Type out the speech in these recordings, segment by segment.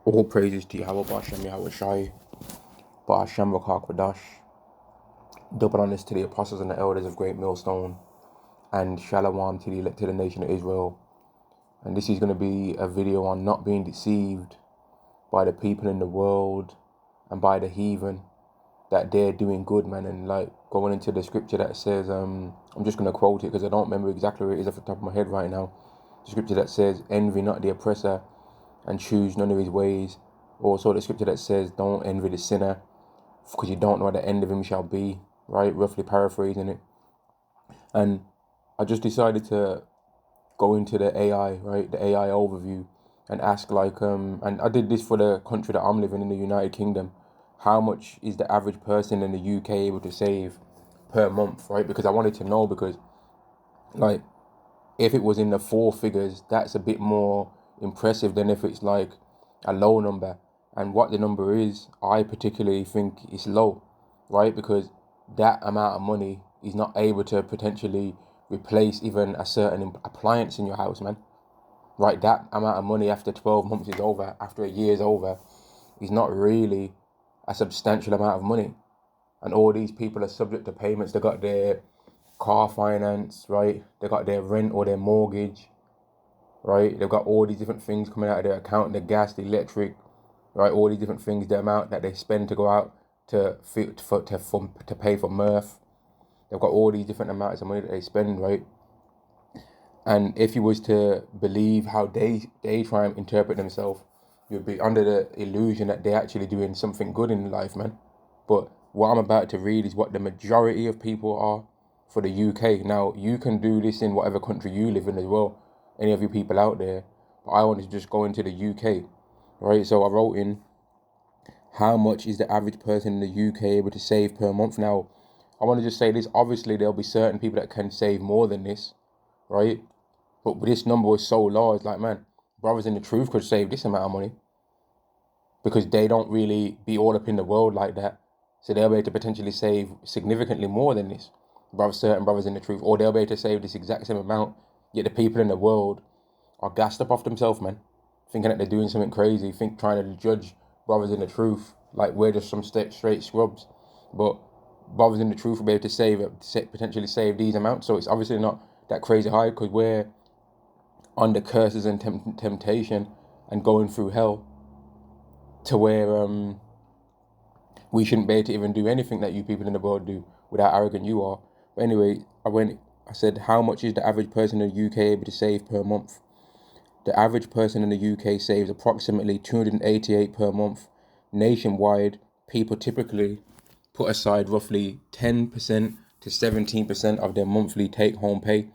All praises to Yahweh Bashem Yahweh Shai, Ba'ashem Rakakwadash. Double honors to the apostles and the elders of Great Millstone, and Shalom to the elected nation of Israel. And this is going to be a video on not being deceived by the people in the world and by the heathen, that they're doing good, man. And like going into the scripture that says, I'm just going to quote it because I don't remember exactly where it is off the top of my head right now. The scripture that says, envy not the oppressor and choose none of his ways. Also the scripture that says, don't envy the sinner, because you don't know what the end of him shall be, right? Roughly paraphrasing it. And I just decided to go into the AI, right? The AI overview, and ask and I did this for the country that I'm living in, the United Kingdom. How much is the average person in the UK able to save per month, right? Because I wanted to know, because like if it was in the four figures, that's a bit more impressive than if it's like a low number. And what the number is, I particularly think is low, right? Because that amount of money is not able to potentially replace even a certain appliance in your house, man. Right? That amount of money after 12 months is over, after a year is over, is not really a substantial amount of money. And all these people are subject to payments. They got their car finance, right? They got their rent or their mortgage, right? They've got all these different things coming out of their account, the gas, the electric, right? All these different things, the amount that they spend to go out to pay for mirth. They've got all these different amounts of money that they spend, right? And if you was to believe how they try and interpret themselves, you'd be under the illusion that they're actually doing something good in life, man. But what I'm about to read is what the majority of people are for the UK. Now, you can do this in whatever country you live in as well, any of you people out there. But I want to just go into the UK, right? So I wrote in, how much is the average person in the UK able to save per month? Now, I want to just say this. Obviously, there'll be certain people that can save more than this, right? But this number was so large, like, man, brothers in the truth could save this amount of money, because they don't really be all up in the world like that. So they'll be able to potentially save significantly more than this. Certain brothers in the truth, or they'll be able to save this exact same amount. Yet the people in the world are gassed up off themselves, man, thinking that they're doing something crazy, trying to judge brothers in the truth like we're just some straight scrubs. But brothers in the truth will be able to potentially save these amounts. So it's obviously not that crazy high, because we're under curses and temptation and going through hell, to where we shouldn't be able to even do anything that you people in the world do with how arrogant you are. But anyway, I said, how much is the average person in the UK able to save per month? The average person in the UK saves approximately 288 per month. Nationwide, people typically put aside roughly 10% to 17% of their monthly take-home pay,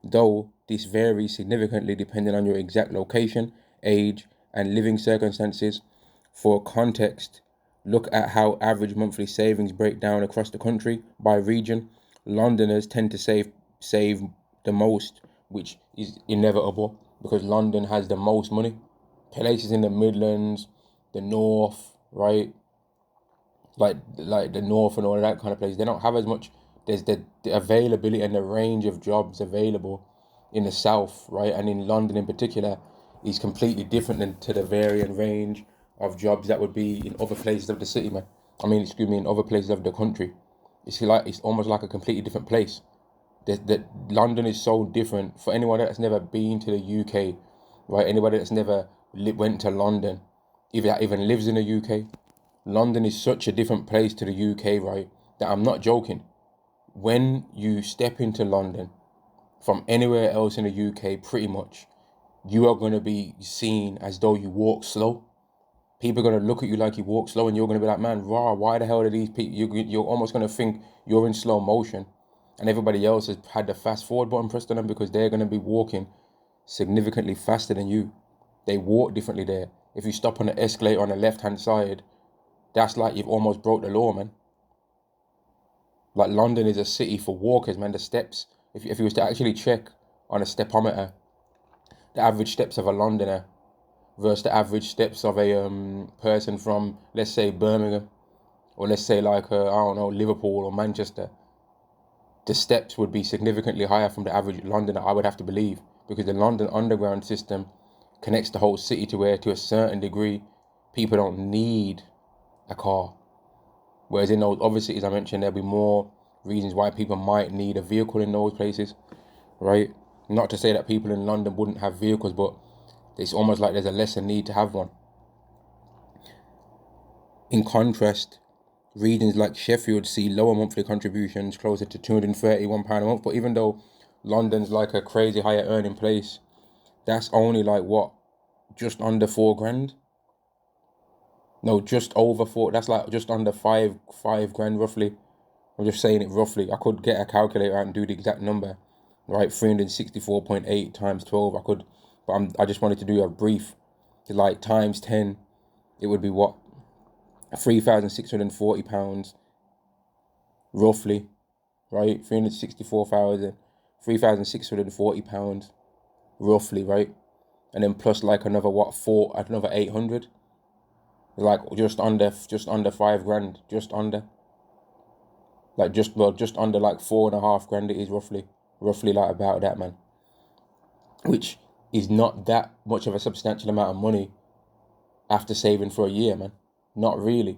though this varies significantly depending on your exact location, age, and living circumstances. For context, look at how average monthly savings break down across the country by region. Londoners tend to save the most, which is inevitable because London has the most money. Places in the Midlands, the North, right? Like the North and all of that kind of place, they don't have as much. There's the availability and the range of jobs available in the South, right? And in London in particular, is completely different than to the varying range of jobs that would be in other places of the city, man. In other places of the country. It's almost like a completely different place. That London is so different. For anyone that's never been to the UK, right? Anybody that's never went to London, if that even lives in the UK, London is such a different place to the UK, right? That I'm not joking. When you step into London from anywhere else in the UK, pretty much, you are going to be seen as though you walk slow. People are going to look at you like you walk slow, and you're going to be like, man, raw, why the hell are these people? You're almost going to think you're in slow motion, and everybody else has had the fast forward button pressed on them, because they're going to be walking significantly faster than you. They walk differently there. If you stop on the escalator on the left-hand side, that's like you've almost broke the law, man. Like, London is a city for walkers, man. The steps, if you was to actually check on a stepometer, the average steps of a Londoner versus the average steps of a person from, let's say, Birmingham, or let's say like I don't know, Liverpool or Manchester, the steps would be significantly higher from the average Londoner, I would have to believe, because the London underground system connects the whole city to where, to a certain degree, people don't need a car. Whereas in those other cities I mentioned, there'll be more reasons why people might need a vehicle in those places, right? Not to say that people in London wouldn't have vehicles, but it's almost like there's a lesser need to have one. In contrast, regions like Sheffield see lower monthly contributions, closer to £231 a month. But even though London's like a crazy higher earning place, that's only like what, just under £4,000? No, just over four. That's like just under five grand roughly. I'm just saying it roughly. I could get a calculator out and do the exact number, right? 364.8 times 12. I could, but I just wanted to do a brief. Like times 10, it would be what, £3,640 roughly, right? 3,640 pounds roughly, right? And then plus like another what, another 800, like just under £5,000, just under, like just under like 4.5 grand it is roughly like about that, man. Which is not that much of a substantial amount of money after saving for a year, man. Not really.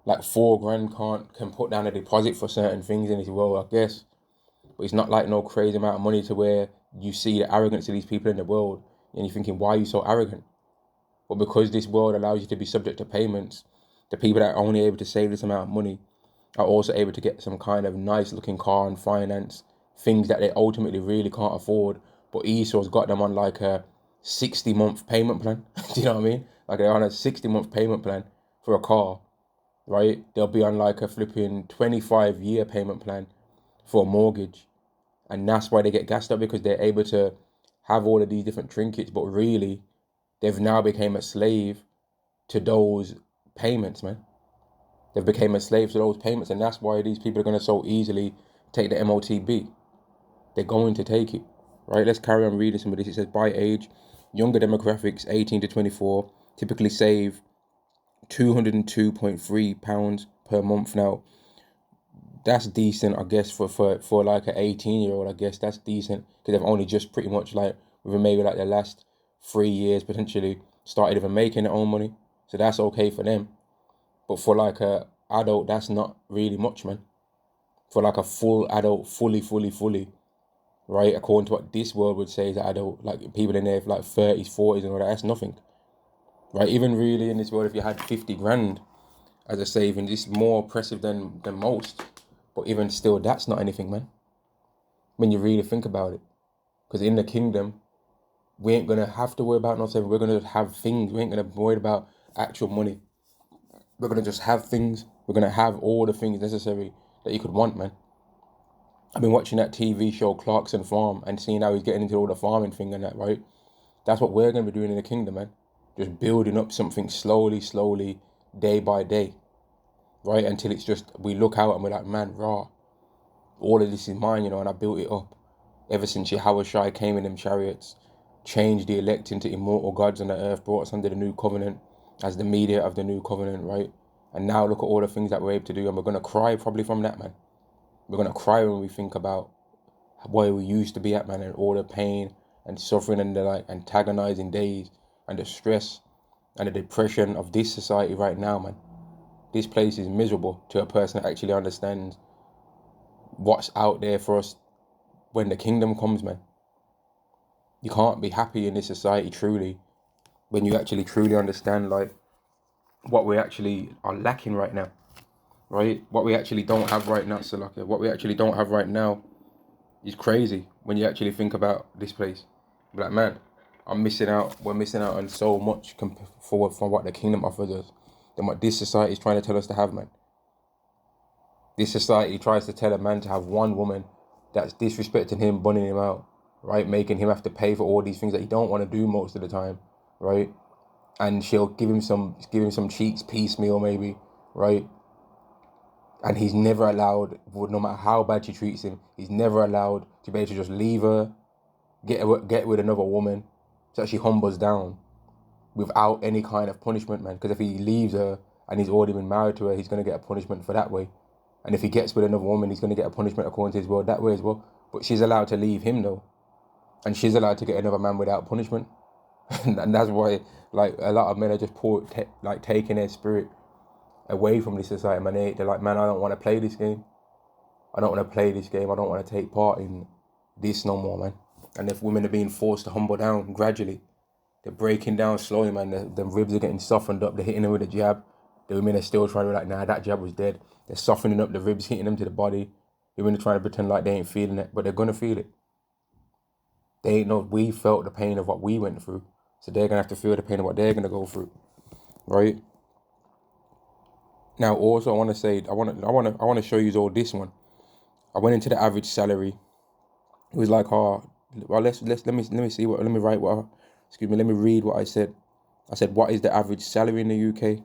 Like 4 grand can put down a deposit for certain things in this world, I guess. But it's not like no crazy amount of money to where you see the arrogance of these people in the world and you're thinking, why are you so arrogant? But because this world allows you to be subject to payments, the people that are only able to save this amount of money are also able to get some kind of nice looking car and finance things that they ultimately really can't afford. But ESO's got them on like a 60-month payment plan. Do you know what I mean? Like they're on a 60-month payment plan for a car, right? They'll be on like a flipping 25-year payment plan for a mortgage. And that's why they get gassed up, because they're able to have all of these different trinkets, but really they've now become a slave to those payments, man. They've become a slave to those payments, and that's why these people are going to so easily take the MOTB. They're going to take it, right? Let's carry on reading some of this. It says, by age, younger demographics, 18 to 24, typically save £202.3 per month. Now, that's decent, I guess, for like an 18-year-old. I guess that's decent, because they've only just pretty much like, within maybe like the last 3 years potentially, started even making their own money. So that's okay for them. But for like a adult, that's not really much, man. For like a full adult, fully, right? According to what this world would say is an adult, like people in their like 30s, 40s and all that, that's nothing, right? Even really in this world, if you had 50 grand as a saving, it's more oppressive than most. But even still, that's not anything, man, when you really think about it. Because in the kingdom, we ain't going to have to worry about no saving. We're going to have things. We ain't going to worry about actual money. We're going to just have things. We're going to have all the things necessary that you could want, man. I've been watching that TV show Clarkson Farm and seeing how he's getting into all the farming thing and that, right? That's what we're going to be doing in the kingdom, man. Just building up something slowly, day by day, right? Until it's just, we look out and we're like, man, raw. All of this is mine, you know, and I built it up. Ever since Yahushua came in them chariots, changed the elect into immortal gods on the earth, brought us under the new covenant as the mediator of the new covenant, right? And now look at all the things that we're able to do, and we're going to cry probably from that, man. We're going to cry when we think about where we used to be at, man, and all the pain and suffering and the like antagonizing days and the stress and the depression of this society right now, man. This place is miserable to a person that actually understands what's out there for us when the kingdom comes, man. You can't be happy in this society truly when you actually truly understand like what we actually are lacking right now, right? What we actually don't have right now, Salaka. What we actually don't have right now is crazy when you actually think about this place. Like, man, I'm missing out. We're missing out on so much from what the kingdom offers us than what this society is trying to tell us to have, man. This society tries to tell a man to have one woman that's disrespecting him, bunning him out, right? Making him have to pay for all these things that he don't want to do most of the time, right? And she'll give him some cheeks piecemeal maybe, right? And he's never allowed, no matter how bad she treats him, he's never allowed to be able to just leave her, get with another woman, so that she humbles down without any kind of punishment, man. Because if he leaves her and he's already been married to her, he's going to get a punishment for that way. And if he gets with another woman, he's going to get a punishment according to his world that way as well. But she's allowed to leave him though. And she's allowed to get another man without punishment. And that's why, like, a lot of men are just taking their spirit away from this society, man. They're like, man, I don't want to play this game. I don't want to play this game. I don't want to take part in this no more, man. And if women are being forced to humble down gradually, they're breaking down slowly, man. The ribs are getting softened up. They're hitting them with a jab. The women are still trying to be like, nah, that jab was dead. They're softening up the ribs, hitting them to the body. The women are trying to pretend like they ain't feeling it, but they're going to feel it. They ain't know we felt the pain of what we went through. So they're going to have to feel the pain of what they're going to go through, right? Now, also, I want to say, I want to show you all this one. I went into the average salary. It was like, let me read what I said. I said, what is the average salary in the UK?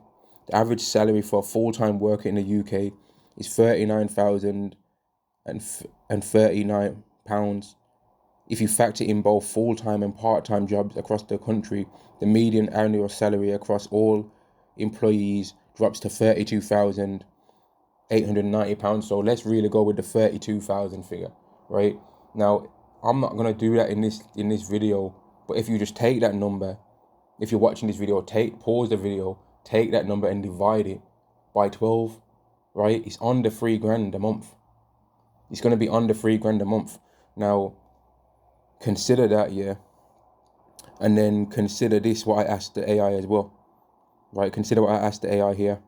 The average salary for a full-time worker in the UK is £39,039. If you factor in both full-time and part-time jobs across the country, the median annual salary across all employees drops to £32,890. So let's really go with the 32,000 figure, right? Now, I'm not gonna do that in this video, but if you just take that number, if you're watching this video, pause the video, take that number and divide it by 12, right? It's under £3,000 a month. It's gonna be under £3,000 a month. Now, consider that, yeah, and then consider this, what I asked the AI as well, right? Consider what I asked the AI here,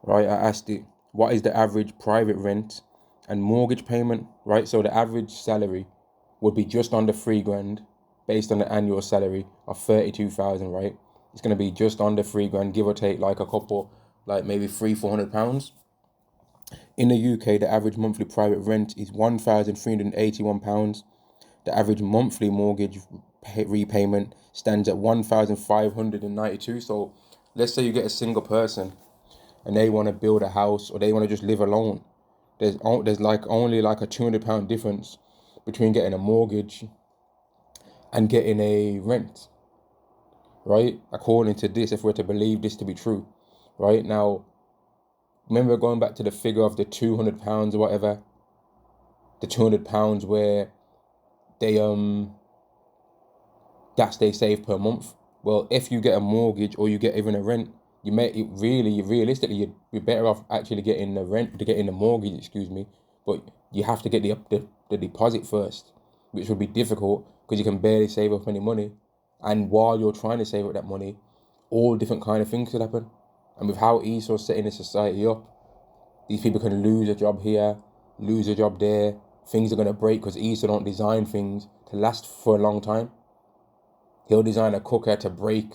right? I asked it, what is the average private rent and mortgage payment, right? So the average salary would be just under £3,000 based on the annual salary of 32,000, right? It's going to be just under £3,000, give or take like a couple, like maybe £300-400. In the UK, the average monthly private rent is £1,381. The average monthly mortgage repayment stands at £1,592. So let's say you get a single person and they want to build a house or they want to just live alone. There's like only like a £200 difference between getting a mortgage and getting a rent, right? According to this, if we're to believe this to be true, right? Now, remember going back to the figure of the £200 or whatever, the £200 where they they save per month. Well, if you get a mortgage or you get even a rent, realistically, you're better off actually getting the mortgage, but you have to get the deposit first, which would be difficult because you can barely save up any money. And while you're trying to save up that money, all different kind of things could happen. And with how ESO's setting the society up, these people can lose a job here, lose a job there. Things are going to break because ESO don't design things to last for a long time. He'll design a cooker to break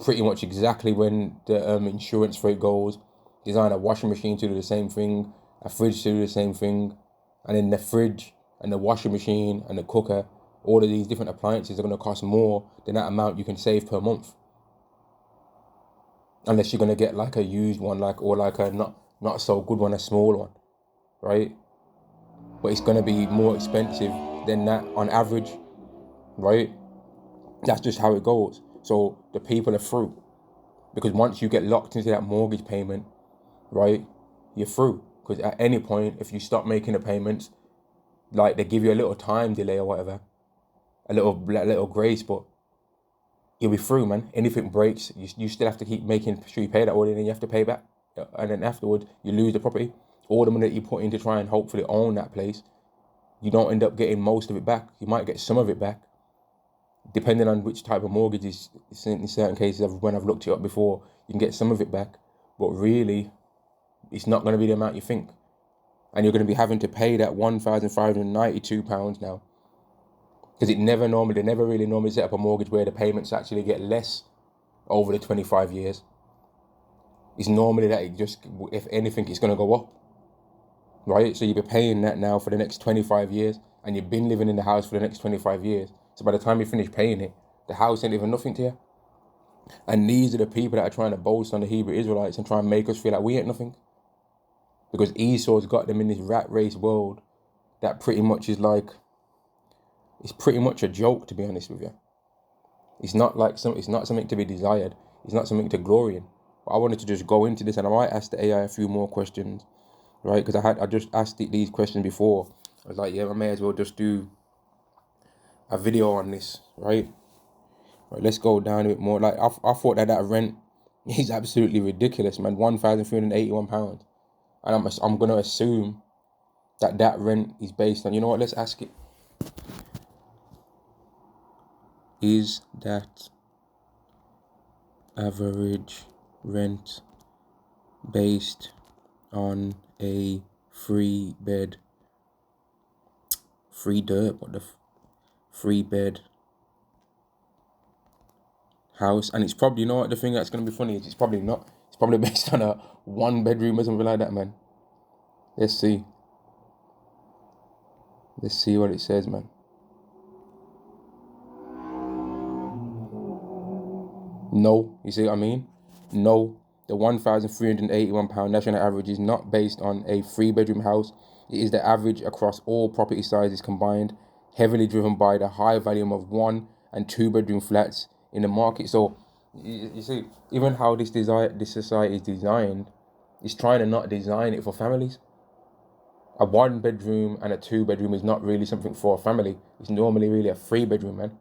pretty much exactly when the insurance for it goes. Design a washing machine to do the same thing, a fridge to do the same thing, and then the fridge and the washing machine and the cooker, all of these different appliances are going to cost more than that amount you can save per month. Unless you're going to get like a used one, or like a not so good one, a small one, right? But it's going to be more expensive than that on average, right? That's just how it goes. So the people are through. Because once you get locked into that mortgage payment, right, you're through. Because at any point, if you stop making the payments, like they give you a little time delay or whatever, a little grace, but you'll be through, man. Anything breaks, you still have to keep making sure you pay that order, and then you have to pay back. And then afterwards, you lose the property. All the money that you put in to try and hopefully own that place, you don't end up getting most of it back. You might get some of it back, depending on which type of mortgage is. In certain cases, when I've looked it up before, you can get some of it back, but really, it's not going to be the amount you think. And you're going to be having to pay that £1,592 now. Because they never really normally set up a mortgage where the payments actually get less over the 25 years. It's normally that if anything, it's going to go up, right? So you'll be paying that now for the next 25 years, and you've been living in the house for the next 25 years. So by the time you finish paying it, the house ain't even nothing to you. And these are the people that are trying to boast on the Hebrew Israelites and try and make us feel like we ain't nothing. Because Esau's got them in this rat race world that pretty much is like, it's pretty much a joke, to be honest with you. It's not something to be desired. It's not something to glory in. But I wanted to just go into this, and I might ask the AI a few more questions, right? Because I just asked it these questions before. I was like, yeah, I may as well just do a video on this, right? Right, let's go down a bit more. Like, I thought that rent is absolutely ridiculous, man. £1,381. And I'm going to assume that rent is based on, you know what, let's ask it. Is that average rent based on a free bed, free bed house? And it's probably, you know what, the thing that's going to be funny is it's probably not. It's probably based on a 1 bedroom or something like that, man. Let's see what it says, man. No, you see what I mean? No, the £1,381 national average is not based on a 3 bedroom house. It is the average across all property sizes combined, heavily driven by the high volume of 1 and 2 bedroom flats in the market. So, you see, even how this society is designed, is trying to not design it for families. A 1 bedroom and a 2 bedroom is not really something for a family. It's normally really a 3 bedroom, man.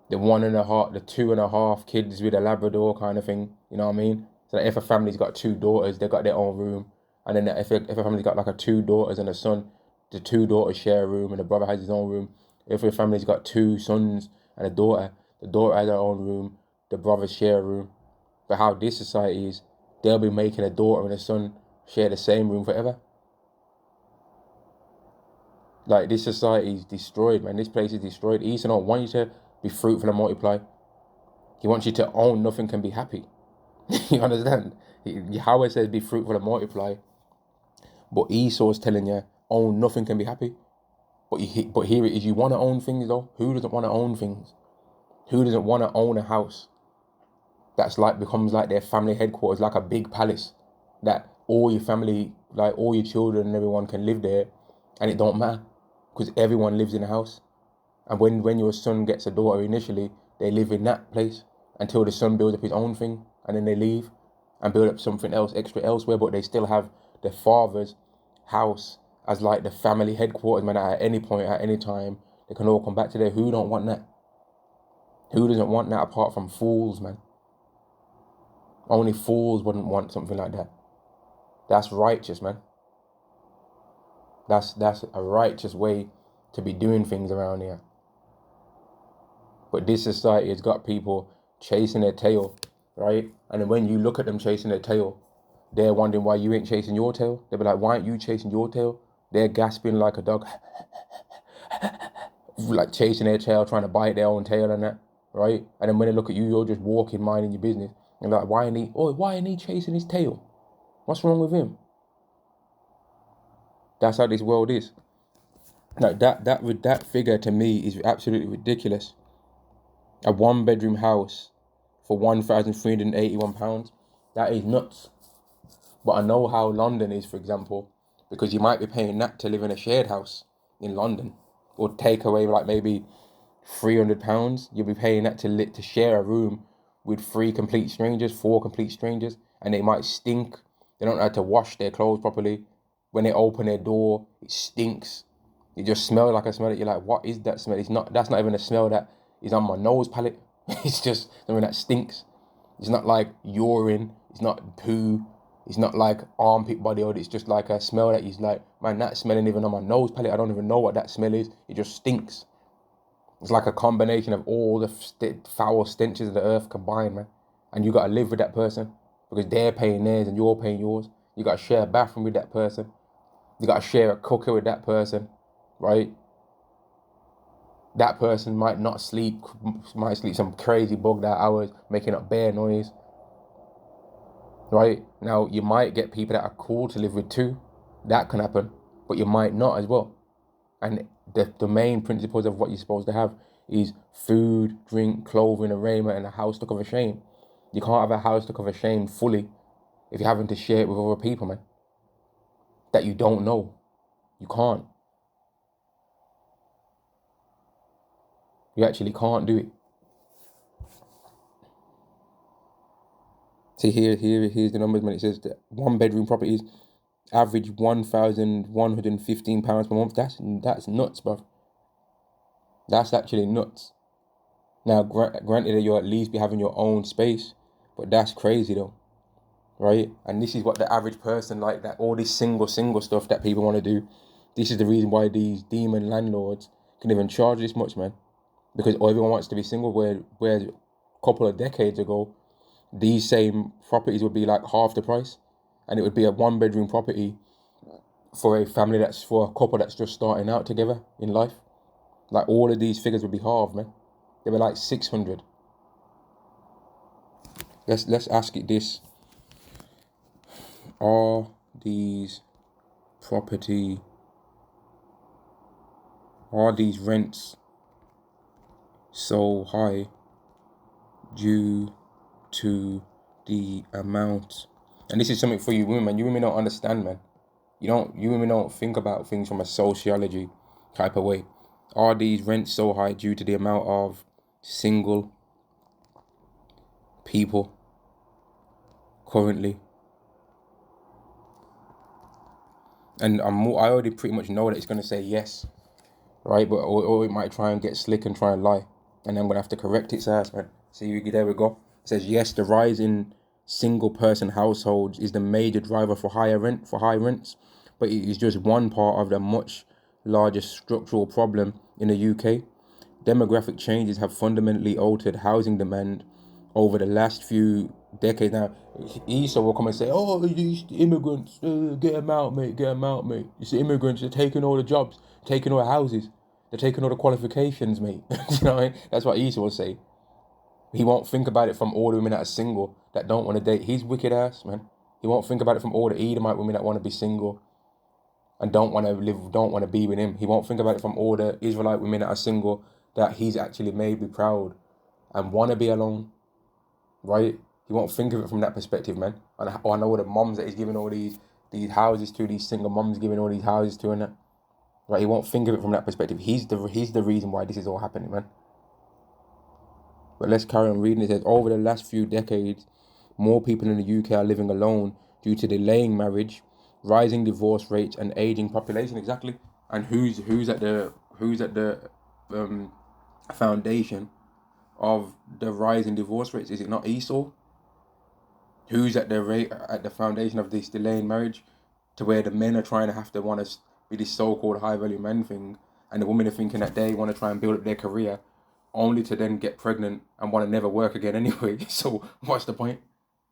The 2.5 kids with a Labrador kind of thing, you know what I mean? So that if a family's got 2 daughters, they've got their own room. And then if a family's got like 2 daughters and a son, the 2 daughters share a room and the brother has his own room. If a family's got 2 sons and a daughter, the daughter has her own room, the brothers share a room. But how this society is, they'll be making a daughter and a son share the same room forever. Like, this society is destroyed, man. This place is destroyed. He don't want you to be fruitful and multiply. He wants you to own nothing can be happy. You understand? Yahweh says be fruitful and multiply. But Esau's telling you own nothing can be happy. But here it is, you want to own things though? Who doesn't want to own things? Who doesn't want to own a house that's like becomes like their family headquarters, like a big palace that all your family, like all your children and everyone can live there, and it don't matter because everyone lives in a house. And when your son gets a daughter initially, they live in that place until the son builds up his own thing, and then they leave and build up something else extra elsewhere, but they still have their father's house as like the family headquarters, man. At any point, at any time, they can all come back to there. Who don't want that? Who doesn't want that apart from fools, man? Only fools wouldn't want something like that. That's righteous, man. That's a righteous way to be doing things around here. But this society has got people chasing their tail, right? And then when you look at them chasing their tail, they're wondering why you ain't chasing your tail. They'll be like, why aren't you chasing your tail? They're gasping like a dog, like chasing their tail, trying to bite their own tail and that, right? And then when they look at you, you're just walking, minding your business. And like, why ain't he chasing his tail? What's wrong with him? That's how this world is. Like that figure to me is absolutely ridiculous. A 1 bedroom house for £1,381. That is nuts. But I know how London is, for example, because you might be paying that to live in a shared house in London, or take away like maybe £300. You'll be paying that to share a room with 4 complete strangers, and they might stink. They don't know how to wash their clothes properly. When they open their door, it stinks. It just smells like a smell that you're like, what is that smell? That's not even a smell that is on my nose palate. It's just something that stinks. It's not like urine. It's not poo. It's not like armpit body odor. It's just like a smell that is like, man, that smell ain't even on my nose palate. I don't even know what that smell is. It just stinks. It's like a combination of all the foul stenches of the earth combined, man. And you got to live with that person because they're paying theirs and you're paying yours. You got to share a bathroom with that person. You got to share a cooker with that person, right? That person might sleep some crazy bugged out hours, making up bare noise, right? Now, you might get people that are cool to live with too. That can happen, but you might not as well. And the main principles of what you're supposed to have is food, drink, clothing, and raiment, and a house to cover shame. You can't have a house to cover shame fully if you're having to share it with other people, man, that you don't know. You can't. You actually can't do it. See, here's the numbers, man. It says that 1 bedroom properties average £1,115 per month. That's nuts, bro. That's actually nuts. Now, granted that you'll at least be having your own space, but that's crazy though, right? And this is what the average person like, that all this single stuff that people want to do. This is the reason why these demon landlords can even charge this much, man. Because everyone wants to be single, where a couple of decades ago, these same properties would be like half the price, and it would be a 1-bedroom property for a family for a couple that's just starting out together in life. Like, all of these figures would be halved, man. They were like 600. Let's ask it this: are these property are these rents so high due to the amount? And this is something for you women. You women don't understand, man. You women don't think about things from a sociology type of way. Are these rents so high due to the amount of single people currently? And I already pretty much know that it's going to say yes, right? But or it might try and get slick and try and lie, and then I'm going to have to correct its ass, man. See, there we go. It says yes, the rise in single person households is the major driver for high rents, but it is just one part of the much larger structural problem in the UK. Demographic changes have fundamentally altered housing demand over the last few decades. Now, Esau will come and say, "Oh, these immigrants, get them out, mate, get them out, mate. You see, immigrants are taking all the jobs, taking all the houses, they're taking all the qualifications, mate." You know what I mean? That's what Esau will say. He won't think about it from all the women that are single, that don't want to date. He's wicked ass, man. He won't think about it from all the Edomite women that want to be single and don't want to be with him. He won't think about it from all the Israelite women that are single, that he's actually made me proud and want to be alone, right? He won't think of it from that perspective, man. And I know the moms that he's giving all these houses to, these single moms giving all these houses to, and that, right? He won't think of it from that perspective. He's the reason why this is all happening, man. But let's carry on reading. It says, over the last few decades, more people in the UK are living alone due to delaying marriage, rising divorce rates, and aging population. Exactly. And who's at the foundation of the rise in divorce rates? Is it not Esau? Who's at the foundation of this delaying marriage, to where the men are trying to want to be this so-called high value man thing, and the women are thinking that they want to try and build up their career, only to then get pregnant and want to never work again anyway. So what's the point?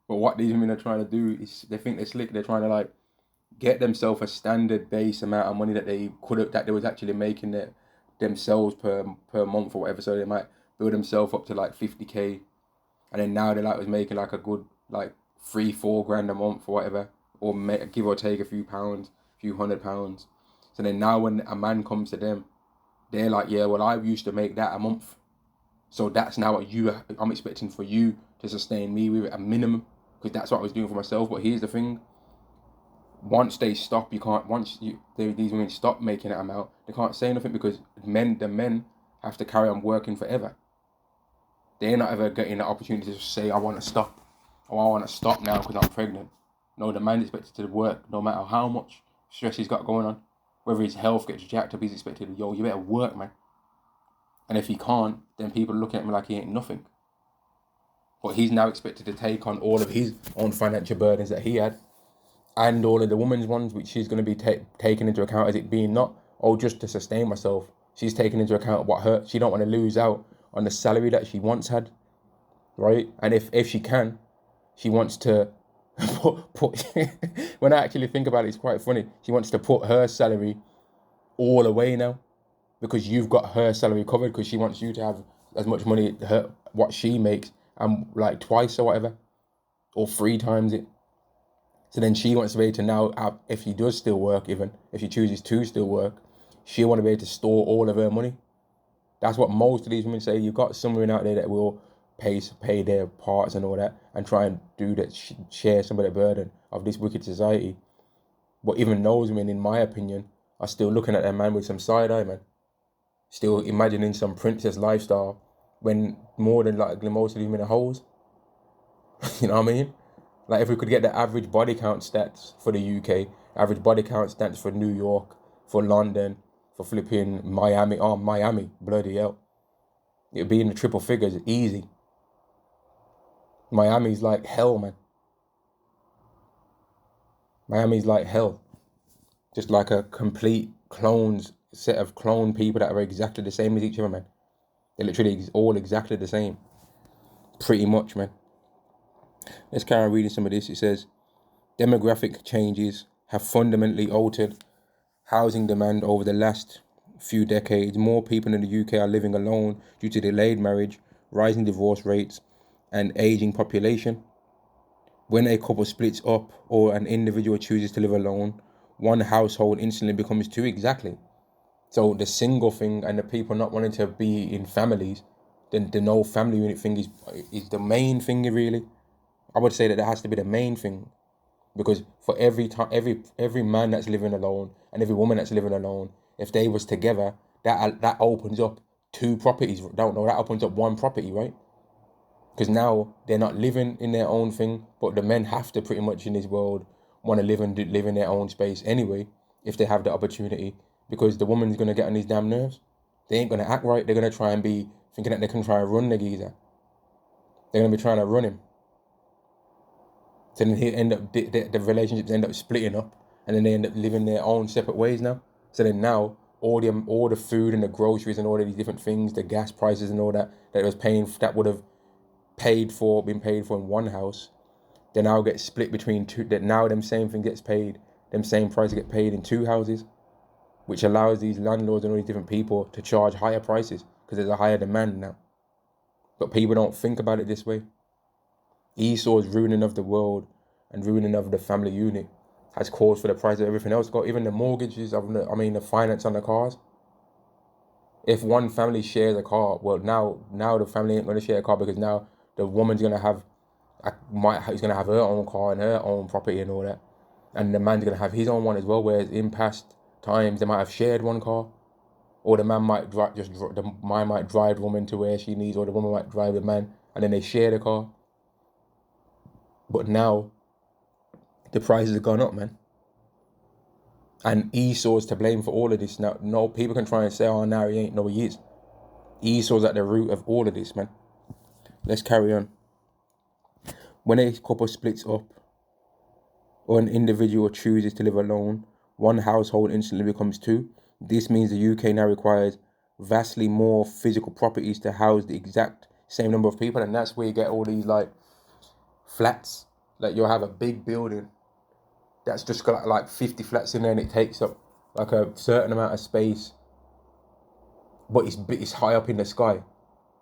But what these women are trying to do is, they think they're slick. They're trying to like get themselves a standard base amount of money that they was actually making it themselves per month or whatever. So they might build themselves up to like 50k, and then now they was making like a good like 3-4 grand a month or whatever, or give or take a few pounds, a few £100. So then now when a man comes to them, they're like, yeah, well, I used to make that a month. So that's now what I'm expecting for you to sustain me with a minimum, because that's what I was doing for myself. But here's the thing: once they stop, these women stop making that amount, they can't say nothing, because the men have to carry on working forever. They're not ever getting the opportunity to say, I want to stop, or I want to stop now because I'm pregnant. No, the man's expected to work no matter how much stress he's got going on. Whether his health gets jacked up, he's expected, yo, you better work, man. And if he can't, then people are looking at him like he ain't nothing. But he's now expected to take on all of his own financial burdens that he had, and all of the woman's ones, which she's going to be taken into account as it being not, oh, just to sustain myself. She's taking into account what she don't want to lose out on the salary that she once had, right? And if she can, she wants to put when I actually think about it, it's quite funny. She wants to put her salary all away now, because you've got her salary covered, because she wants you to have as much money, what she makes, and like twice or whatever, or 3 times it. So then she wants to be able to now, if she does still work, even if she chooses to still work, she'll want to be able to store all of her money. That's what most of these women say. You've got some women out there that will pay their parts and all that, and try and do that, share some of the burden of this wicked society. But even those women, in my opinion, are still looking at their man with some side eye, man. Still imagining some princess lifestyle, when more than likely most of these women are hoes. You know what I mean? Like, if we could get the average body count stats for the UK, average body count stats for New York, for London, for flipping Miami, bloody hell. It'd be in the triple figures, easy. Miami's like hell, man. Miami's like hell. Just like a complete set of clone people that are exactly the same as each other, man. They're literally all exactly the same. Pretty much, man. Let's carry on reading some of this. It says, demographic changes have fundamentally altered housing demand over the last few decades. More people in the UK are living alone due to delayed marriage, rising divorce rates, and aging population. When a couple splits up or an individual chooses to live alone, one household instantly becomes two. Exactly. So the single thing and the people not wanting to be in families, then the no family unit thing is the main thing, really. I would say that has to be the main thing, because for every man that's living alone and every woman that's living alone, if they was together, that opens up two properties. Don't know, that opens up one property, right? Because now they're not living in their own thing, but the men have to pretty much in this world want to live in their own space anyway, if they have the opportunity, because the woman's gonna get on these damn nerves. They ain't gonna act right. They're gonna try and be thinking that they can try and run the geezer. They're gonna be trying to run him. So then he end up the relationships end up splitting up, and then they end up living their own separate ways now. So then now all the food and the groceries and all of these different things, the gas prices and all that that would have been paid for in one house, they now get split between two. That now them same thing gets paid, them same prices get paid in two houses, which allows these landlords and all these different people to charge higher prices because there's a higher demand now. But people don't think about it this way. Esau's ruining of the world and ruining of the family unit has caused for the price of everything else. Got even the mortgages the finance on the cars. If one family shares a car, well now the family ain't going to share a car, because now the woman's going to have her own car and her own property and all that, and the man's going to have his own one as well. Whereas in past times they might have shared one car, or the man might drive the woman to where she needs, or the woman might drive the man, and then they share the car. But now the prices have gone up, man. And Esau's to blame for all of this. Now, no, people can try and say, oh, now he ain't. No, he is. Esau's at the root of all of this, man. Let's carry on. When a couple splits up or an individual chooses to live alone, one household instantly becomes two. This means the UK now requires vastly more physical properties to house the exact same number of people. And that's where you get all these like flats. Like you'll have a big building that's just got like 50 flats in there, and it takes up like a certain amount of space, but it's high up in the sky,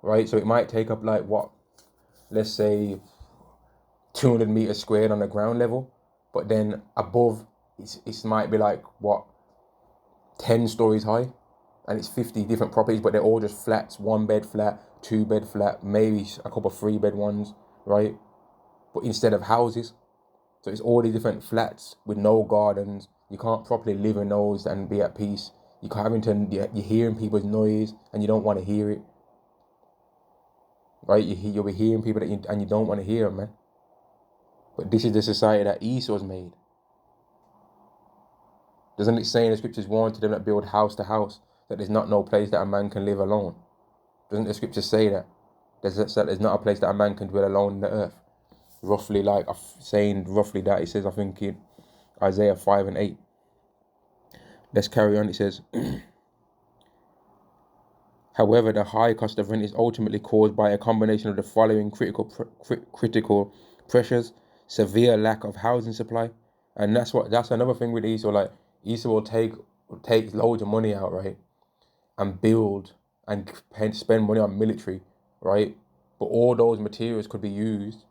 right? So it might take up like let's say 200 meters squared on the ground level, but then above it might be like 10 stories high, and it's 50 different properties, but they're all just flats, 1 bed flat, 2 bed flat, maybe a couple of 3 bed ones, right? But instead of houses. So it's all these different flats with no gardens. You can't properly live in those and be at peace. You're hearing people's noise and you don't want to hear it, right? You'll be hearing people and you don't want to hear them, man. But this is the society that Esau's made. Doesn't it say in the scriptures, warn to them that build house to house, that there's not no place that a man can live alone? Doesn't the scripture say that? There's not a place that a man can dwell alone in the earth? Roughly that, it says, I think in Isaiah 5 and 8. Let's carry on. It says, however, the high cost of rent is ultimately caused by a combination of the following critical pressures: severe lack of housing supply, and that's another thing with Esau. Like Esau will take loads of money out, right, and build and spend money on military, right, but all those materials could be used.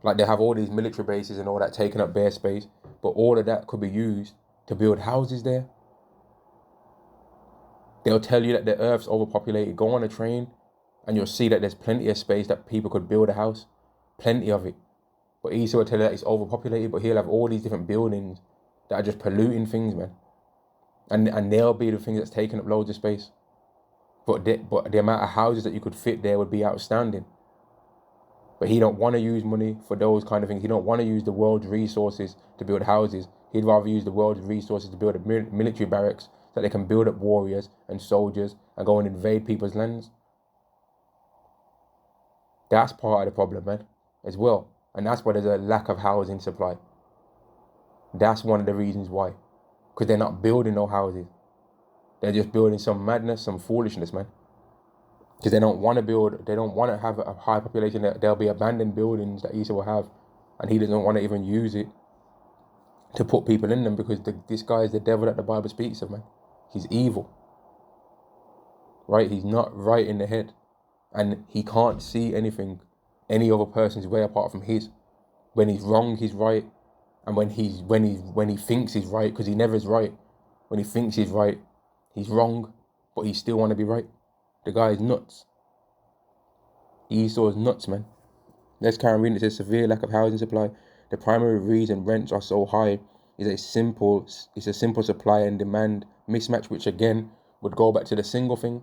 Like they have all these military bases and all that taking up bare space, but all of that could be used to build houses there. They'll tell you that the earth's overpopulated. Go on a train and you'll see that there's plenty of space that people could build a house. Plenty of it. But Esau will tell you that it's overpopulated, but he'll have all these different buildings that are just polluting things, man. And they'll be the things that's taking up loads of space. But the amount of houses that you could fit there would be outstanding. But he don't want to use money for those kind of things. He don't want to use the world's resources to build houses. He'd rather use the world's resources to build a military barracks so they can build up warriors and soldiers and go and invade people's lands. That's part of the problem, man, as well. And that's why there's a lack of housing supply. That's one of the reasons why. Because they're not building no houses. They're just building some madness, some foolishness, man. Because they don't want to build, they don't want to have a high population. There'll be abandoned buildings that Issa will have, and he doesn't want to even use it to put people in them, because this guy is the devil that the Bible speaks of, man. He's evil, right? He's not right in the head, and he can't see anything any other person's way apart from his. When he's wrong, he's right, and when he thinks he's right, because he never is right. When he thinks he's right, he's wrong, but he still want to be right. The guy is nuts. Esau is nuts, man. Let's carry on reading. It says, severe lack of housing supply. The primary reason rents are so high is a simple supply and demand mismatch, which again would go back to the single thing.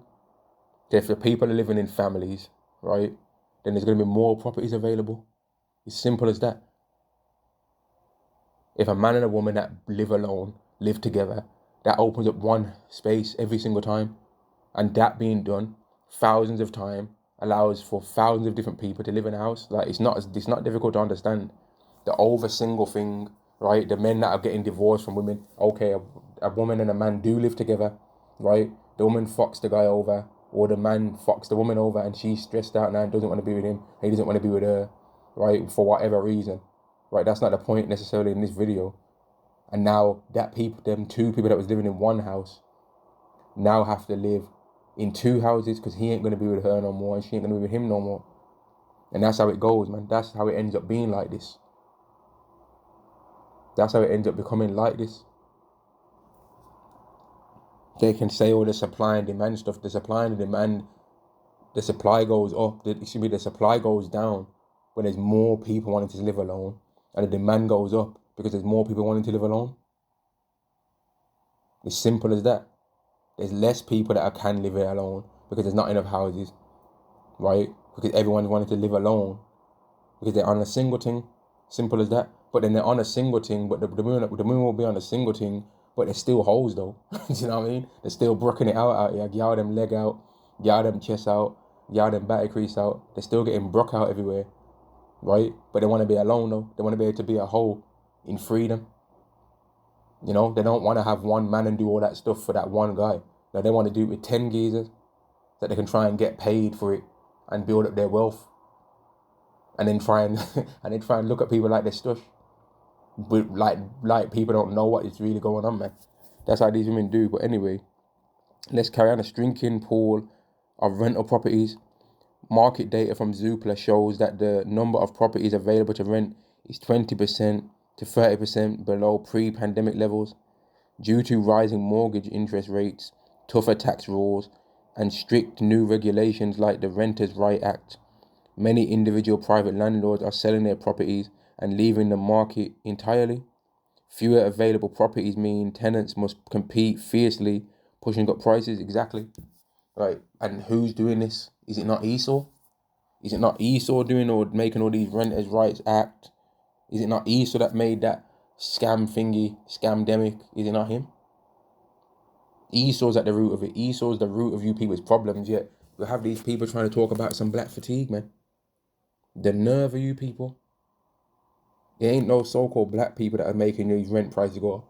If the people are living in families, right, then there's going to be more properties available. It's simple as that. If a man and a woman that live alone, live together, that opens up one space every single time. And that being done thousands of times allows for thousands of different people to live in a house. Like, it's not difficult to understand. The over single thing, right? The men that are getting divorced from women. Okay, a woman and a man do live together, right? The woman fucks the guy over, or the man fucks the woman over, and she's stressed out now and doesn't want to be with him. He doesn't want to be with her, right? For whatever reason, right? That's not the point necessarily in this video. And now them two people that was living in one house now have to live in two houses, because he ain't going to be with her no more and she ain't going to be with him no more. And that's how it goes, man. That's how it ends up being like this. That's how it ends up becoming like this. They can say all the supply and demand stuff. The supply and demand, the supply goes up. The supply goes down when there's more people wanting to live alone, and the demand goes up because there's more people wanting to live alone. It's simple as that. There's less people that can live alone because there's not enough houses, right? Because everyone's wanting to live alone because they're on a single thing. Simple as that. But then they're on a single thing, but the women will be on a single thing, but they're still hoes though. Do you know what I mean? They're still brooking it out here. Y'all them leg out, y'all them chest out, y'all them battery crease out. They're still getting broke out everywhere, right? But they want to be alone though. They want to be able to be a hoe in freedom. You know, they don't want to have one man and do all that stuff for that one guy. No, they want to do it with 10 geezers that they can try and get paid for it and build up their wealth. And then try and look at people like they're stush. But like people don't know what is really going on, man. That's how these women do. But anyway, let's carry on. A shrinking pool of rental properties. Market data from Zoopla shows that the number of properties available to rent is 20% to 30% below pre-pandemic levels due to rising mortgage interest rates, tougher tax rules, and strict new regulations like the Renters' Right Act. Many individual private landlords are selling their properties and leaving the market entirely. Fewer available properties mean tenants must compete fiercely, pushing up prices. Exactly. Right. And who's doing this? Is it not Esau? Is it not Esau doing or making all these Renters' Rights Act? Is it not Esau that made that scamdemic? Is it not him? Esau's at the root of it. Esau's the root of you people's problems, yet you have these people trying to talk about some black fatigue, man. The nerve of you people. There ain't no so-called black people that are making these rent prices go up.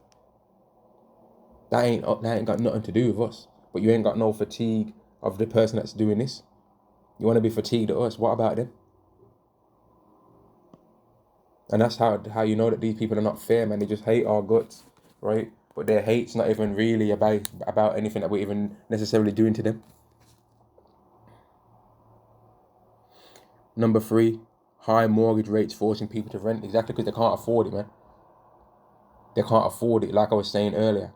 That ain't got nothing to do with us. But you ain't got no fatigue of the person that's doing this. You want to be fatigued at us. What about them? And that's how you know that these people are not fair, man. They just hate our guts, right? But their hate's not even really about anything that we're even necessarily doing to them. Number 3, high mortgage rates forcing people to rent. Exactly, because they can't afford it, man. They can't afford it, like I was saying earlier.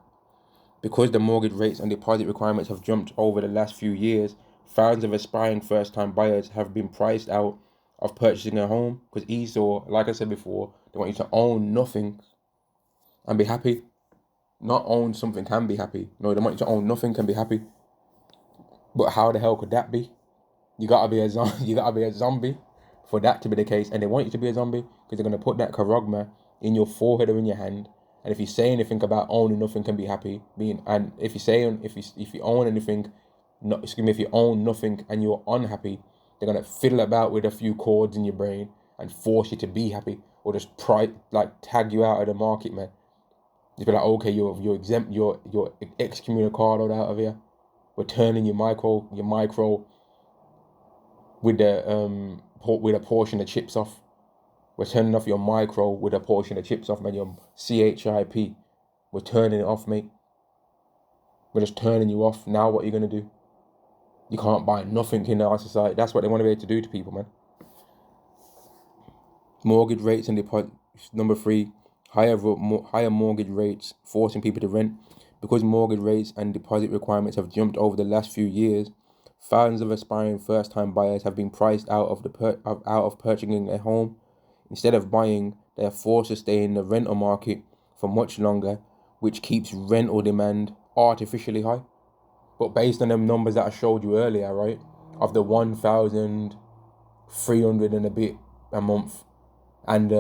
Because the mortgage rates and deposit requirements have jumped over the last few years, thousands of aspiring first-time buyers have been priced out of purchasing a home. Because Esau, like I said before, they want you to own nothing and be happy. Not own something can be happy. No, they want you to own nothing can be happy. But how the hell could that be? You gotta be a zombie for that to be the case. And they want you to be a zombie because they're gonna put that karogma in your forehead or in your hand. And if you say anything about owning nothing can be happy, if you own anything, if you own nothing and you're unhappy, They're gonna fiddle about with a few chords in your brain and force you to be happy, or just tag you out of the market, man. Just be like, okay, you're exempt, you're excommunicado out of here. We're turning your micro with a portion of chips off. We're turning off your micro with a portion of chips off, man. Your CHIP. We're turning it off, mate. We're just turning you off. Now what are you gonna do? You can't buy nothing in our society. That's what they want to be able to do to people, man. Mortgage rates and deposit. Number 3, higher mortgage rates forcing people to rent. Because mortgage rates and deposit requirements have jumped over the last few years, thousands of aspiring first-time buyers have been priced out of purchasing a home. Instead of buying, they are forced to stay in the rental market for much longer, which keeps rental demand artificially high. But based on them numbers that I showed you earlier, right, of the 1,300 and a bit a month and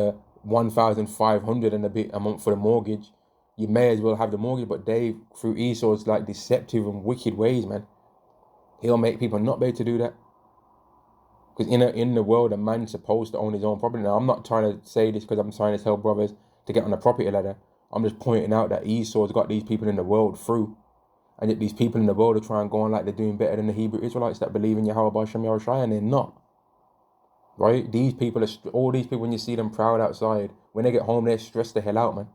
1,500 and a bit a month for the mortgage, you may as well have the mortgage. But Dave, through Esau's like deceptive and wicked ways, man, he'll make people not be able to do that. Because in the world, a man's supposed to own his own property. Now, I'm not trying to say this because I'm trying to tell brothers to get on the property ladder. I'm just pointing out that Esau's got these people in the world through. And yet these people in the world are trying to go on like they're doing better than the Hebrew Israelites that believe in Yahweh B'Shem Yahushua, and they're not. Right? These people all these people, when you see them proud outside, when they get home, they're stressed the hell out, man.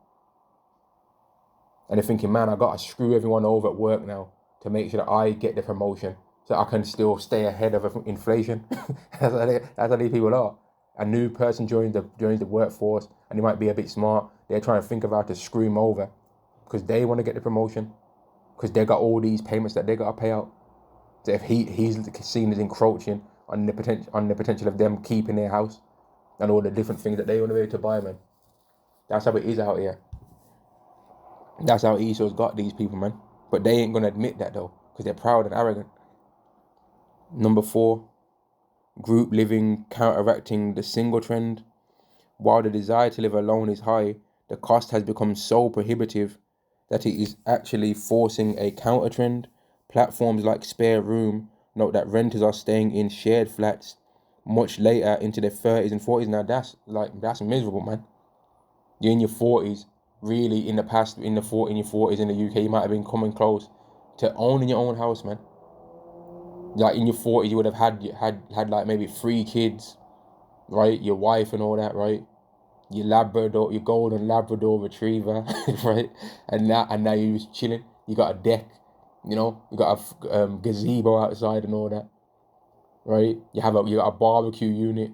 And they're thinking, man, I got to screw everyone over at work now to make sure that I get the promotion so I can still stay ahead of inflation. That's how these people are. A new person joins the workforce and they might be a bit smart. They're trying to think of how to screw him over because they want to get the promotion, because they got all these payments that they got to pay out. So if he's seen as encroaching on the potential of them keeping their house and all the different things that they want to be able to buy, man. That's how it is out here. That's how Esau's got these people, man. But they ain't gonna admit that though, because they're proud and arrogant. Number 4, group living counteracting the single trend. While the desire to live alone is high, the cost has become so prohibitive that it is actually forcing a counter trend. Platforms like Spare Room note that renters are staying in shared flats much later into their 30s and 40s. Now that's miserable, man. You're in your 40s. Really, in your 40s in the UK, you might have been coming close to owning your own house, man. Like in your 40s, you would have had like maybe 3 kids, right? Your wife and all that, right? Your golden Labrador retriever, right? And now you're just chilling. You got a deck, you got a gazebo outside and all that, right? You got a barbecue unit,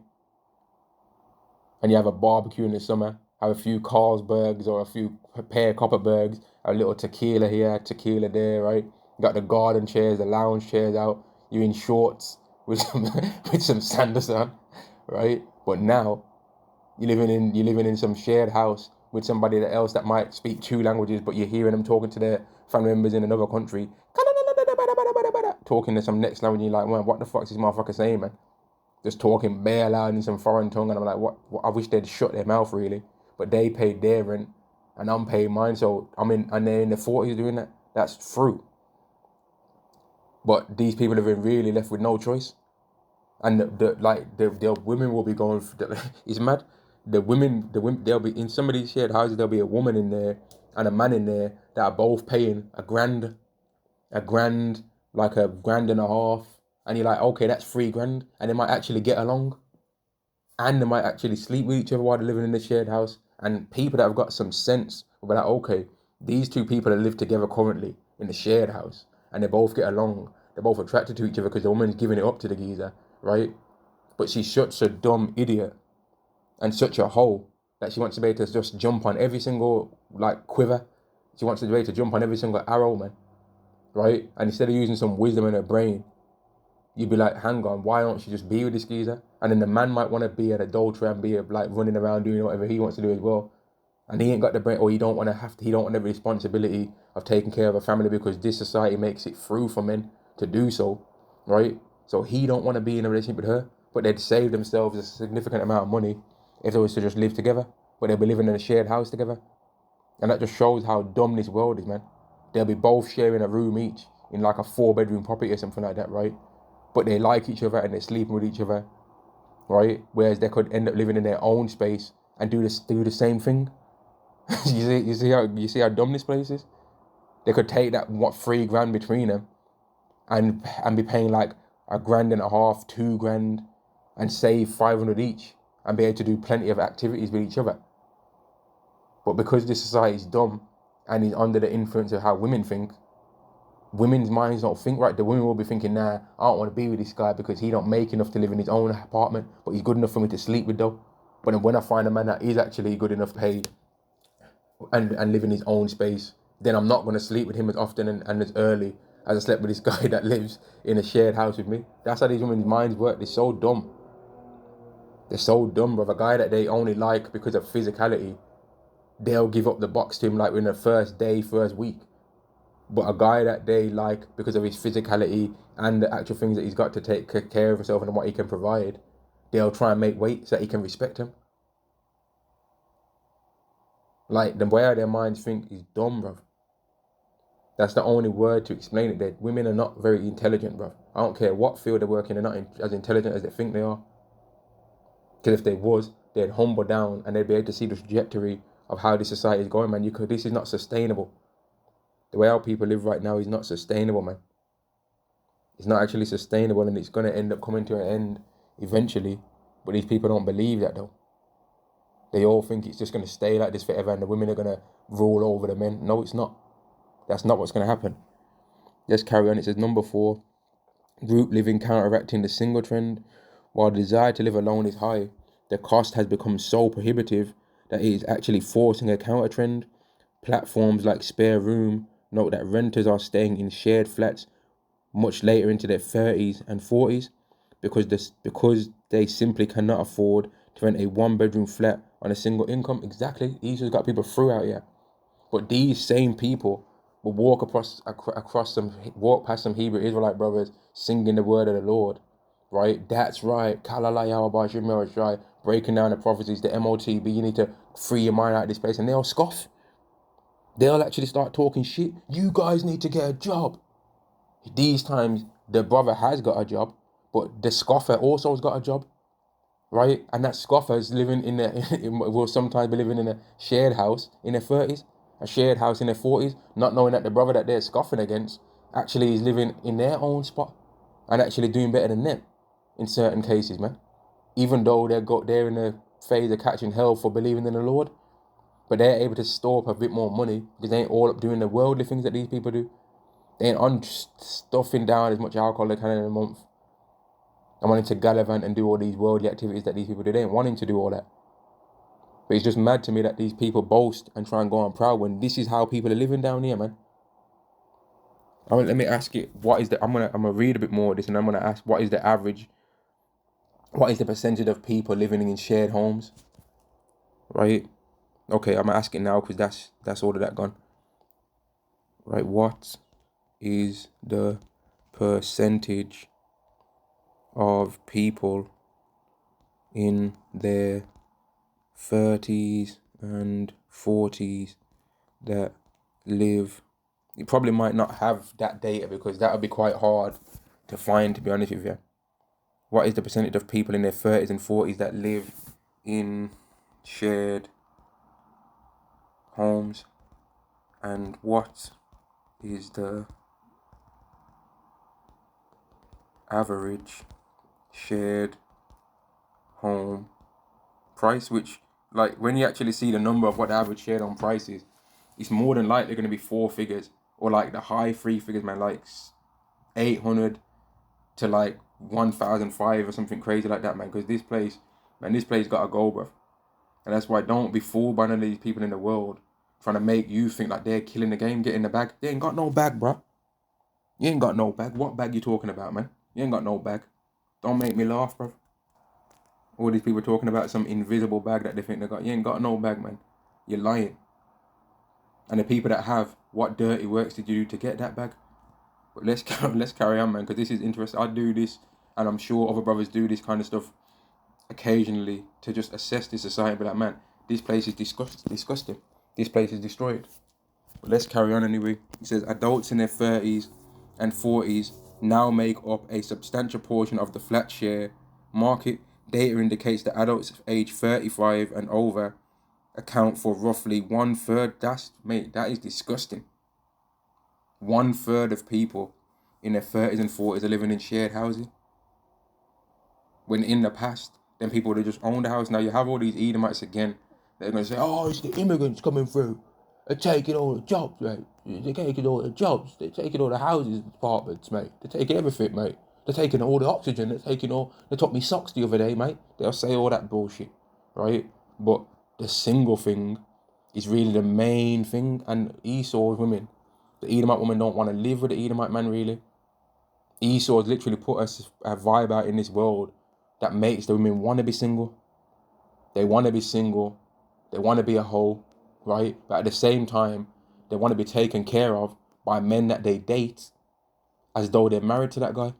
and you have a barbecue in the summer. Have a few Carlsbergs or a few pear Copperbergs, a little tequila here, tequila there, right? You got the garden chairs, the lounge chairs out. You're in shorts with some sandals on, right? But now you're living in some shared house with somebody else that might speak 2 languages, but you're hearing them talking to their family members in another country, talking to some next language. And you're like, man, what the fuck is this motherfucker saying, man? Just talking bare loud in some foreign tongue, and I'm like, what? I wish they'd shut their mouth, really. But they paid their rent, and I'm paying mine. So and they're in their 40s doing that. That's fruit. But these people have been really left with no choice, and the women will be going. It's mad. The women, they'll be in some of these shared houses. There'll be a woman in there and a man in there that are both paying a grand, like a grand and a half, and you're like, okay, that's $3,000, and they might actually get along, and they might actually sleep with each other while they're living in the shared house. And people that have got some sense will be like, okay, these 2 people that live together currently in the shared house, and they both get along. They're both attracted to each other because the woman's giving it up to the geezer, right? But she's such a dumb idiot and such a hoe that she wants to be able to just jump on every single quiver. She wants to be able to jump on every single arrow, man, right? And instead of using some wisdom in her brain, you'd be like, hang on, why don't you just be with this geezer? And then the man might want to be an adulterer and be running around doing whatever he wants to do as well. And he ain't got the brain, or he don't want the responsibility of taking care of a family because this society makes it through for men to do so, right? So he don't want to be in a relationship with her, but they'd save themselves a significant amount of money if they was to just live together, but they'll be living in a shared house together. And that just shows how dumb this world is, man. They'll be both sharing a room each in like a 4-bedroom property or something like that, right? but they like each other and they're sleeping with each other, right? Whereas they could end up living in their own space and do the same thing. You see how dumb this place is? They could take that $3,000 between them and be paying like $1.5 grand, $2,000, and save 500 each and be able to do plenty of activities with each other. But because this society is dumb and is under the influence of how women think, women's minds don't think right. The women will be thinking, nah, I don't want to be with this guy because he don't make enough to live in his own apartment, but he's good enough for me to sleep with though. But then when I find a man that is actually good enough to pay and live in his own space, then I'm not going to sleep with him as often and as early as I slept with this guy that lives in a shared house with me. That's how these women's minds work. They're so dumb. They're so dumb, bro. A guy that they only like because of physicality, they'll give up the box to him like in the first day, first week. But a guy that they like because of his physicality and the actual things that he's got to take care of himself and what he can provide, they'll try and make weight so that he can respect him. Like, the way their minds think is dumb, bro. That's the only word to explain it. That women are not very intelligent, bro. I don't care what field they're working, they're not as intelligent as they think they are. Because if they was, they'd humble down and they'd be able to see the trajectory of how this society is going, man. This is not sustainable. The way our people live right now is not sustainable, man. It's not actually sustainable, and it's going to end up coming to an end eventually. But these people don't believe that, though. They all think it's just going to stay like this forever and the women are going to rule over the men. No, it's not. That's not what's going to happen. Let's carry on. It says, number 4, group living counteracting the single trend. While the desire to live alone is high, the cost has become so prohibitive that it is actually forcing a counter trend. Platforms like Spare Room note that renters are staying in shared flats much later into their 30s and 40s because they simply cannot afford to rent a 1-bedroom flat on a single income. Exactly. These has got people through out here. But these same people will walk past some Hebrew Israelite brothers singing the word of the Lord. Right? That's right. Right. Breaking down the prophecies, the MOTB, you need to free your mind out of this place. And they'll scoff. They'll actually start talking shit. You guys need to get a job. These times, the brother has got a job, but the scoffer also has got a job, right? And that scoffer is living will sometimes be living in a shared house in their 30s, a shared house in their 40s, not knowing that the brother that they're scoffing against actually is living in their own spot and actually doing better than them in certain cases, man. Even though they're in a phase of catching hell for believing in the Lord, but they're able to store up a bit more money because they ain't all up doing the worldly things that these people do. They ain't on stuffing down as much alcohol they can in a month and wanting to gallivant and do all these worldly activities that these people do. They ain't wanting to do all that. But it's just mad to me that these people boast and try and go on proud when this is how people are living down here, man. Let me ask you, I'm gonna read a bit more of this and I'm gonna ask, what is the percentage of people living in shared homes? Right? Okay, I'm gonna ask it now because that's all of that gone. Right, what is the percentage of people in their 30s and 40s that live? You probably might not have that data because that would be quite hard to find, to be honest with you. What is the percentage of people in their 30s and 40s that live in shared homes? And what is the average shared home price? Which, like, when you actually see the number of what the average shared home price is, it's more than likely going to be 4 figures or like the high 3 figures, man, like 800 to like 1,005 or something crazy like that, man. Because this place got to go, bro. And that's why don't be fooled by none of these people in the world trying to make you think like they're killing the game, getting the bag. They ain't got no bag, bro. You ain't got no bag. What bag you talking about, man? You ain't got no bag. Don't make me laugh, bro. All these people talking about some invisible bag that they think they got. You ain't got no bag, man. You're lying. And the people that have, what dirty works did you do to get that bag? But let's carry on, man, because this is interesting. I do this, and I'm sure other brothers do this kind of stuff occasionally to just assess this society and be like, man, this place is disgusting. This place is destroyed. But let's carry on anyway. It says adults in their 30s and 40s now make up a substantial portion of the flat share market. Data indicates that adults aged 35 and over account for roughly 1/3. That is disgusting. 1/3 of people in their 30s and 40s are living in shared housing. When in the past, then people would have just owned a house. Now you have all these Edomites again. They're going to say, oh, it's the immigrants coming through. They're taking all the jobs, mate. They're taking all the jobs. They're taking all the houses, apartments, mate. They're taking everything, mate. They're taking all the oxygen. They took me socks the other day, mate. They'll say all that bullshit, right? But the single thing is really the main thing. And Esau's women, the Edomite women don't want to live with the Edomite man, really. Esau has literally put a vibe out in this world that makes the women want to be single. They want to be single. They want to be a hoe, right? But at the same time, they want to be taken care of by men that they date as though they're married to that guy.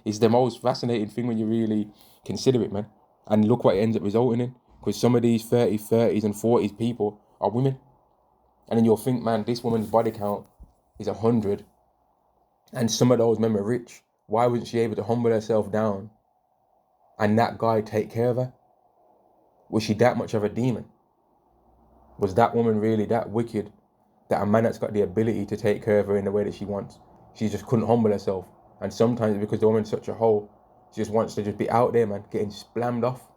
It's the most fascinating thing when you really consider it, man. And look what it ends up resulting in. Because some of these 30s and 40s people are women. And then you'll think, man, this woman's body count is 100. And some of those men were rich. Why wasn't she able to humble herself down and that guy take care of her? Was she that much of a demon? Was that woman really that wicked that a man that's got the ability to take care of her in the way that she wants, she just couldn't humble herself? And sometimes because the woman's such a hoe, she just wants to just be out there, man, getting splammed off.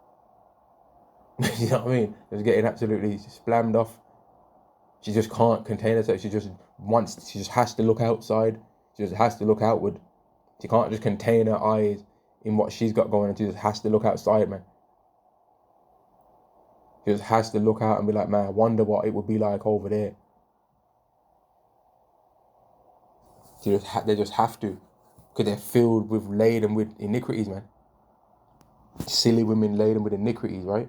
You know what I mean? Just getting absolutely splammed off. She just can't contain herself. She just has to look outside. She just has to look outward. She can't just contain her eyes in what she's got going on. She just has to look outside, man. She just has to look out and be like, man, I wonder what it would be like over there. They just have to. Because they're laden with iniquities, man. Silly women laden with iniquities, right?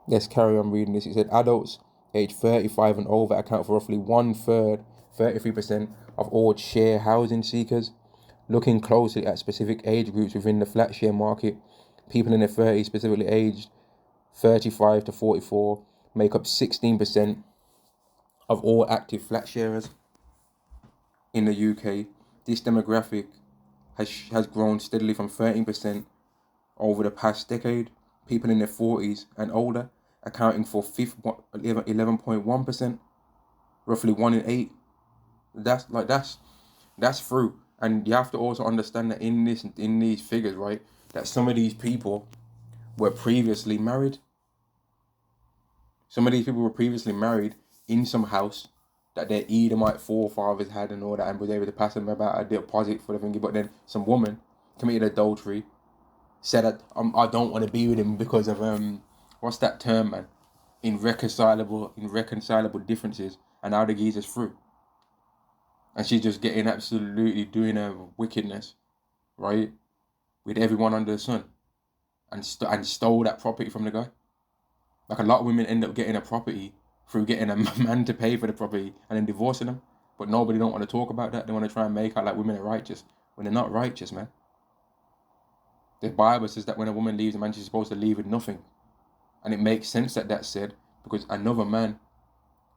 Let's carry on reading this. It said adults aged 35 and over account for roughly 1/3, 33% of all share housing seekers. Looking closely at specific age groups within the flat share market, people in their 30s, specifically aged 35 to 44, make up 16% of all active flat sharers in the UK. This demographic has grown steadily from 13% over the past decade. People in their 40s and older accounting for 11.1%, roughly 1 in 8. That's through. And you have to also understand that in these figures, right, that some of these people were previously married. Some of these people were previously married in some house that their Edomite forefathers had and all that, and was able to pass them about a deposit for the thingy. But then some woman committed adultery, said that I don't want to be with him because of what's that term, man? Irreconcilable differences, and now the geezer's through. And she's just getting absolutely doing her wickedness, right, with everyone under the sun, and stole that property from the guy. Like a lot of women end up getting a property through getting a man to pay for the property and then divorcing them. But nobody don't want to talk about that. They want to try and make out like women are righteous when they're not righteous, man. The Bible says that when a woman leaves a man, she's supposed to leave with nothing. And it makes sense that that's said, because another man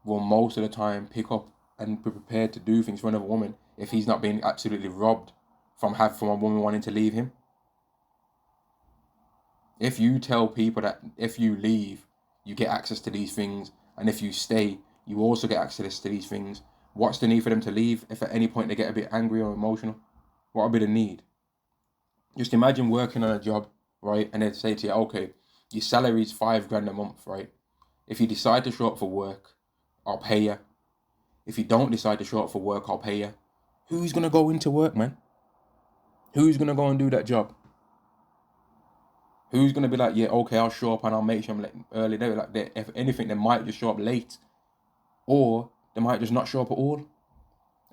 will most of the time pick up and be prepared to do things for another woman if he's not being absolutely robbed from a woman wanting to leave him. If you tell people that if you leave, you get access to these things, and if you stay, you also get access to these things, what's the need for them to leave if at any point they get a bit angry or emotional? What would be the need? Just imagine working on a job, right, and they say to you, okay, your salary is $5,000 a month, right? If you decide to show up for work, I'll pay you. If you don't decide to show up for work, I'll pay you. Who's going to go into work, man? Who's going to go and do that job? Who's going to be like, yeah, okay, I'll show up and I'll make sure I'm late early. They're like, if anything, they might just show up late. Or they might just not show up at all.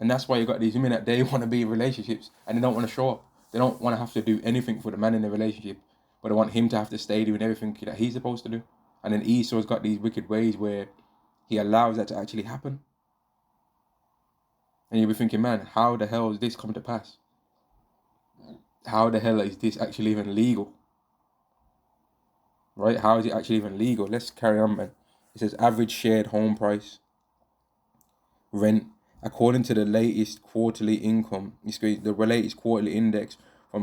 And that's why you got these women that they want to be in relationships and they don't want to show up. They don't want to have to do anything for the man in the relationship, but they want him to have to stay doing everything that he's supposed to do. And then Esau's got these wicked ways where he allows that to actually happen. And you'll be thinking, man, how the hell has this come to pass? How the hell is this actually even legal? Right? How is it actually even legal? Let's carry on, man. It says average shared home price, rent, According to the latest quarterly index from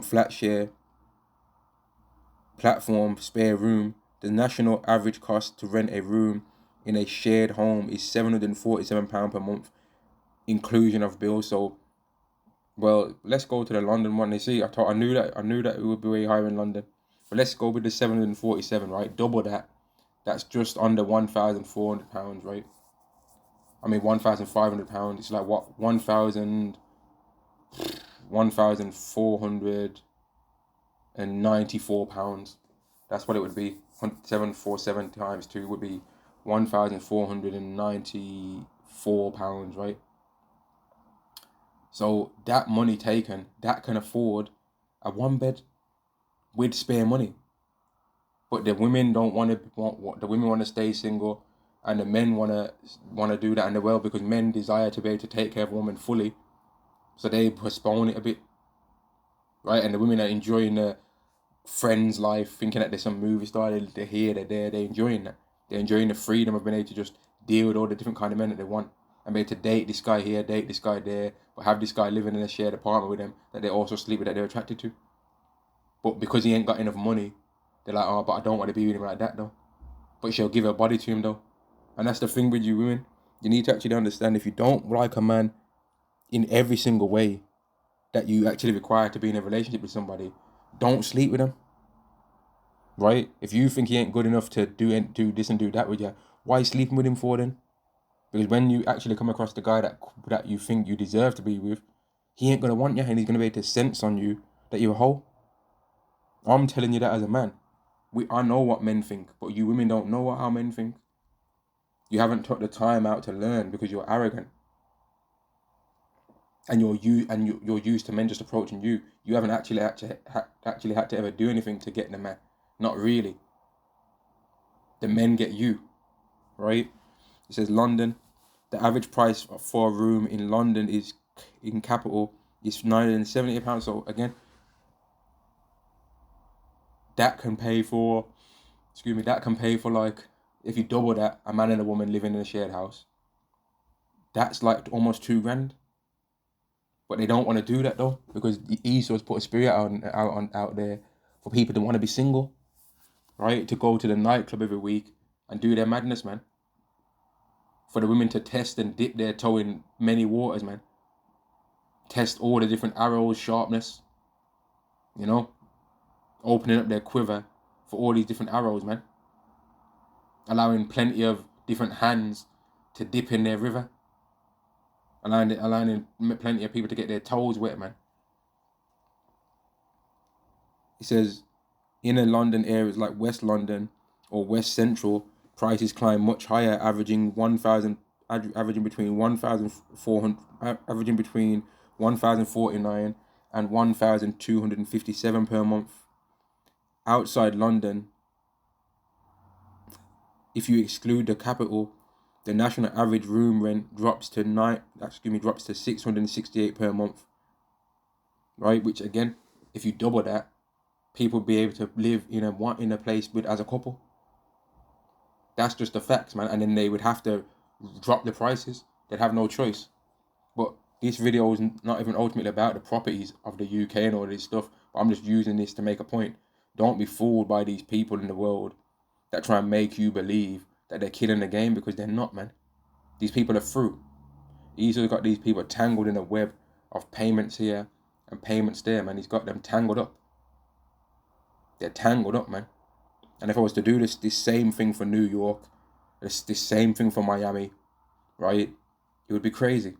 Flatshare platform Spare Room, the national average cost to rent a room in a shared home is £747 per month, inclusion of bills. So, well, let's go to the London one. They see, I knew that it would be way higher in London, but let's go with the 747, right? Double that. That's just under £1,400, right? I mean, £1,500. It's like what, 1,494 pounds. That's what it would be. 747 times 2 would be £1,494, right? So that money taken, that can afford a one bed with spare money. But the women don't the women want to stay single, and the men want to do that, and they will, because men desire to be able to take care of a woman fully, so they postpone it a bit, right? And the women are enjoying the friends life, thinking that there's some movie star, they're here, they're there, they're enjoying that. They're enjoying the freedom of being able to just deal with all the different kind of men that they want, and be able to date this guy here, date this guy there, but have this guy living in a shared apartment with them that they also sleep with, that they're attracted to. But because he ain't got enough money, they're like, oh, but I don't want to be with him like that though. But she'll give her body to him though. And that's the thing with you women. You need to actually understand, if you don't like a man in every single way that you actually require to be in a relationship with somebody, don't sleep with him. Right? If you think he ain't good enough to do this and do that with you, why are you sleeping with him for then? Because when you actually come across the guy that you think you deserve to be with, he ain't gonna want you, and he's gonna be able to sense on you that you're a hoe. I'm telling you that as a man. I know what men think, but you women don't know how men think. You haven't took the time out to learn because you're arrogant, and you're used to men just approaching you. You haven't actually had to ever do anything to get the man. Not really. The men get you, right? It says London. The average price for a room in London is in capital is £970. So again, that can pay for like, if you double that, a man and a woman living in a shared house, that's like almost £2,000. But they don't want to do that though, because the ESO's put a spirit out there for people to want to be single, right? To go to the nightclub every week and do their madness, man. For the women to test and dip their toe in many waters, man. Test all the different arrows, sharpness, opening up their quiver for all these different arrows, man. Allowing plenty of different hands to dip in their river. Allowing plenty of people to get their toes wet, man. It says, inner London areas like West London or West Central, prices climb much higher, averaging between 1,049 and 1,257 per month. Outside London, if you exclude the capital, the national average room rent drops to 668 per month. Right, which again, if you double that, people be able to live in a place with as a couple. That's just the facts, man. And then they would have to drop the prices. They'd have no choice. But this video is not even ultimately about the properties of the UK and all this stuff. But I'm just using this to make a point. Don't be fooled by these people in the world that try and make you believe that they're killing the game, because they're not, man. These people are through. He's also got these people tangled in a web of payments here and payments there, man. He's got them tangled up. They're tangled up, man. And if I was to do this same thing for New York, this same thing for Miami, right? It would be crazy. It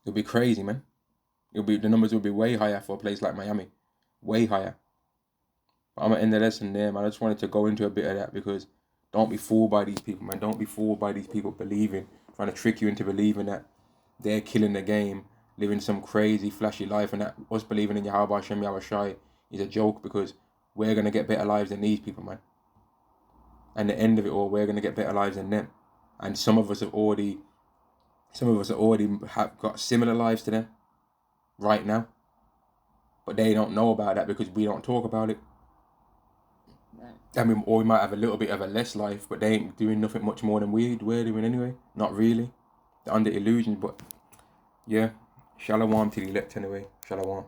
would be crazy, man. The numbers would be way higher for a place like Miami. Way higher. But I'm going to end the lesson there, man. I just wanted to go into a bit of that, because don't be fooled by these people, man. Don't be fooled by these people trying to trick you into believing that they're killing the game, living some crazy, flashy life, and that us believing in Yahweh Hashem Yahweh Shai is a joke, because we're going to get better lives than these people, man. And the end of it all, we're going to get better lives than them. And some of us have already got similar lives to them right now. But they don't know about that because we don't talk about it. I mean, or we might have a little bit of a less life, but they ain't doing nothing much more than we're doing anyway. Not really. they're under illusions. But yeah, shalom to the elect anyway. Shalom.